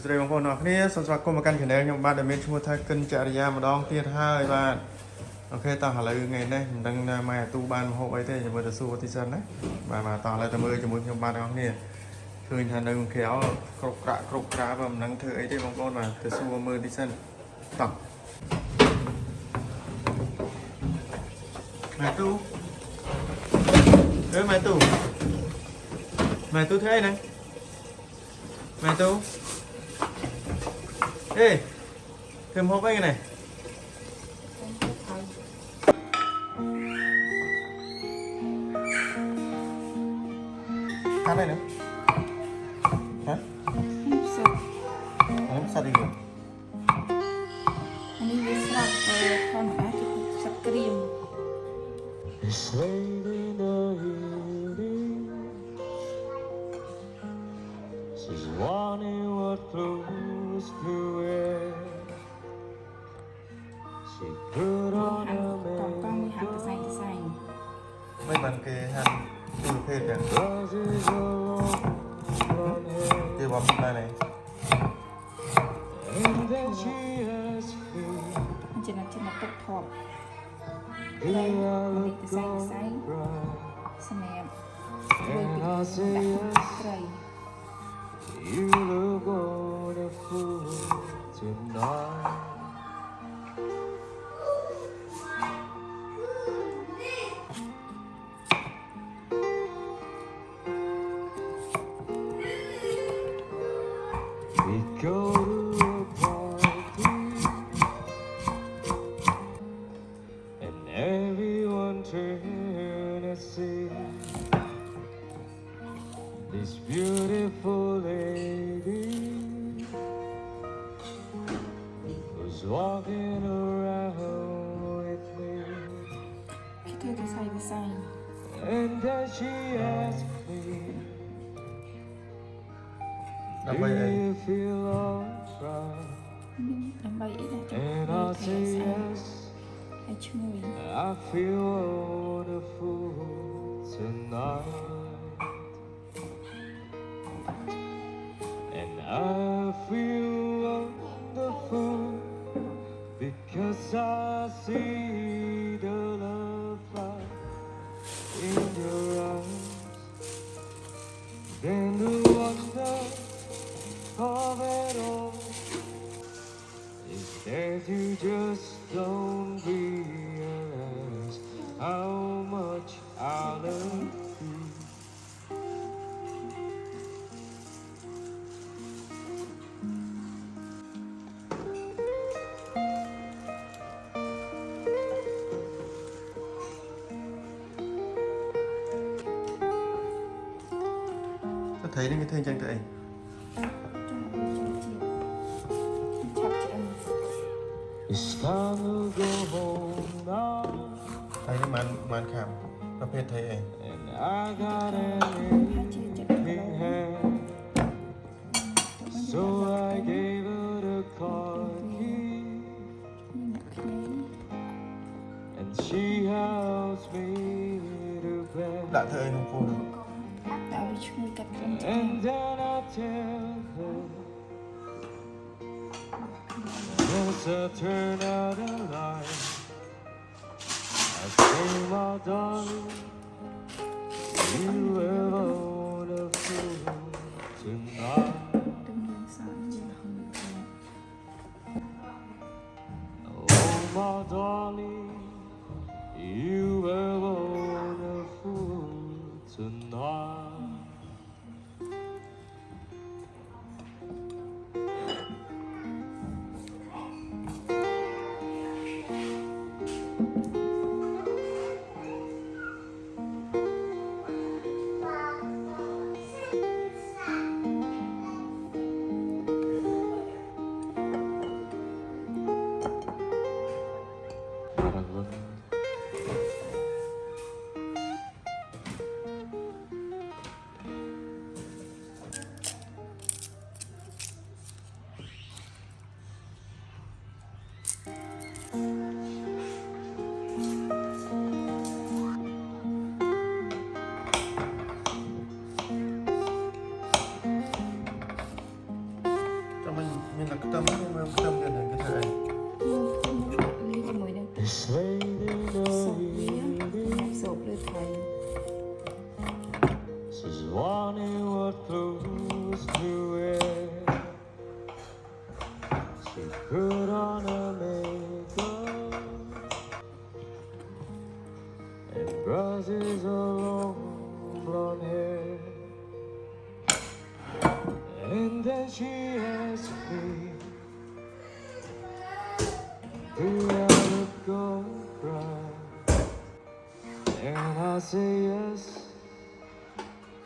สวัสดีบางคนเนาะนี่สำหรับกรมการแข่งขันยังบ้านเดมิทชัวร์ทักกันจริยามาดองเทียท่าไอ้บ้านโอเคต่อหาอะไรไงเนี่ยดังมาตู้บ้านมาหกไว้เท่จะมือจะสู้ที่ซันนะมาต่ออะไรแต่มือจะมือยังบ้านน้องนี่คือทันดังเขียวกรกกระแบบนังเธอไอ้ที่บางคนมาจะสู้มือที่ซันต่อมาตู้มาตู้thế này màตู้ê thêm hộp cái này cái này nữa hả sao đi được anh đi sắp con hả sắp cream She's wanting what flows through it. She put on a makeup. Mấy bạn kia hành từ phê kìa kia bọc này này and then she asked me, trên là cục thọp do đây I là look cái xanh xanh bright? xem em And I say yes, you look wonderful tonight. We go to a party and everyone turn to see this beautiful lady who's walking around with me. cái thôi cái xanh And then she asked me, do Đâm bay đây you feel alright? đám bay là And I say yes, hay chui I feel wonderful tonight. And I feel wonderful because I see the love light in your eyes. Then the wonder of it all is that you just don't realize how much I love you. có thấy những cái thanh tranh vậy It's time to go home now, thấy cái màn khảm nó phê thấy ấy and I got everything hand. So I gave her the car key, and she helps me to bed. đã thơ anh không phô được tạo đi chui cắt con And then I tell her, yes, I turn out the light. I say, my darling, you have a wonderful tonight. đừng nhìn sáng gì không Oh, my darling, you have a wonderful tonight. sụp lên thầy She's wanting what close to it. She put on her makeup and brushes her long blonde hair. And then she asked me, do I look go cry? And I say yes,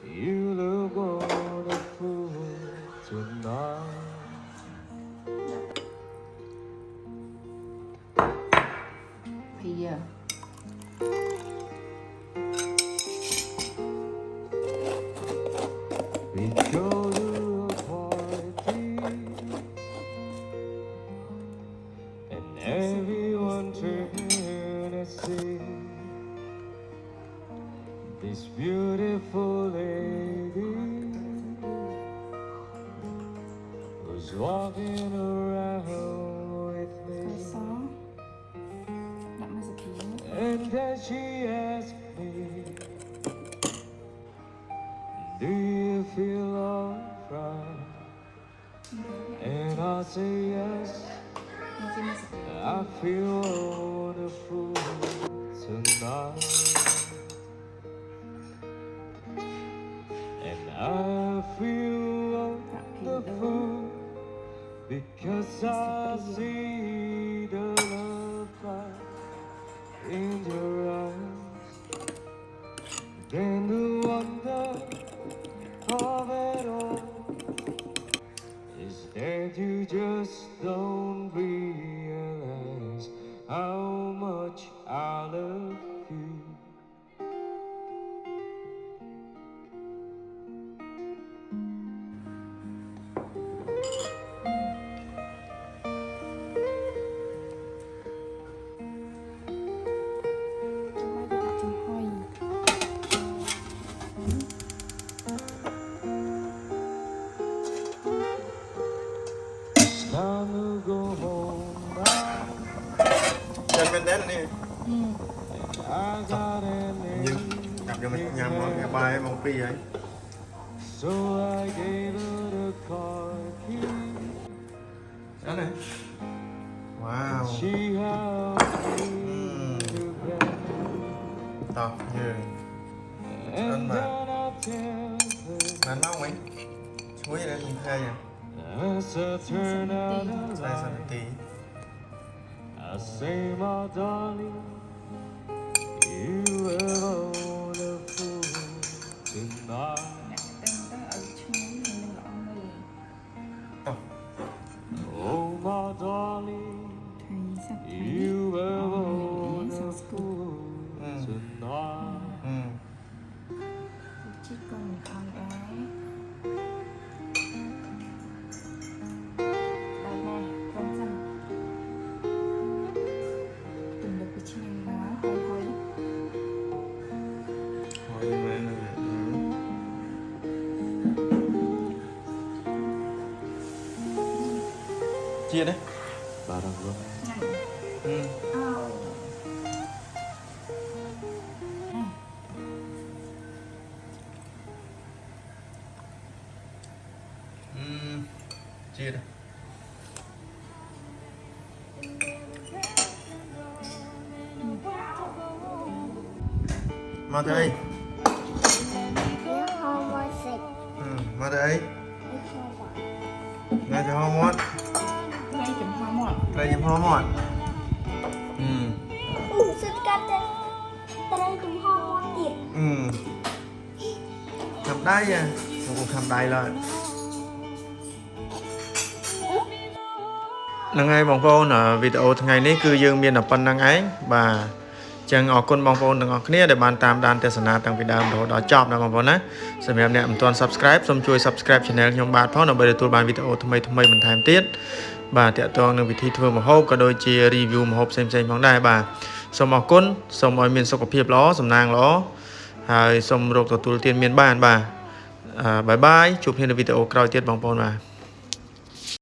you look wonderful tonight. thì We go to a party and everyone turned to see this beautiful lady was walking around with cái me. xó đặt mấy sự kiện And then she asked me, do you feel alright? And I say yes, I feel wonderful tonight. And I feel wonderful because I see the love light in your eyes. Then the wonder of it all is that you just don't realize how much I love you. trong hoa It's time to go home now. Chân bên đét này I got an nhưng cặp cho mình nhầm món cái bài mong pi ấy so I gave her the car key. đó này wow She helped me to bed. to như And mà then I tell her bán nóng ấy chuối đây mình thuê nhỉ as I turn out the đây sao light, tí I say, my darling, you are wonderful tonight. đặt tên tới ở chung mình lọ người to Oh, my darling, thầy sắp thấy you are sang wonderful school tonight. chỉ còn con gái đây nè con xanh từng được cái chiên nó hơi hơi hỏi đi mà nó chia đấy Barang lo. nặng ao chia đây mà đây mà đây ngay cho hoa mót ngay chấm hoa mọt đây chấm hoa mót Sứt cắt đây. Đây cũng hoa hoa tiệt. cầm đáy nha một cuộc cầm đáy lại ហ្នឹងហើយបងប្អូនវីដេអូថ្ងៃនេះគឺយើងមានតែប៉ុណ្្នឹងឯងបាទចឹងអរគុណបងប្អូនទាំងអស់គ្នាដែលបានតាមដានទស្សនាតាំងពីដើមរហូតដល់ចប់ណាបងប្អូនណាសម្រាប់អ្នកមិនទាន់ Subscribe សូមជួយ Subscribe Channel ខ្ញុំបាទផងដើម្បីទទួលបានវីដេអូថ្មីៗបន្ថែមទៀតបាទតាក់ទងនឹងវិធីធ្វើម្ហូបក៏ដូចជា review ម្ហូបផ្សេងៗផងដែរបាទសូមអរគុណសូមឲ្យមានសុខភាពល្អសំណាងល្អហើយសូមរកទទួលទានមានបានបាទបាយបាយជួបគ្នានៅវីដេអូក្រោយទៀតបងប្អូនបាទ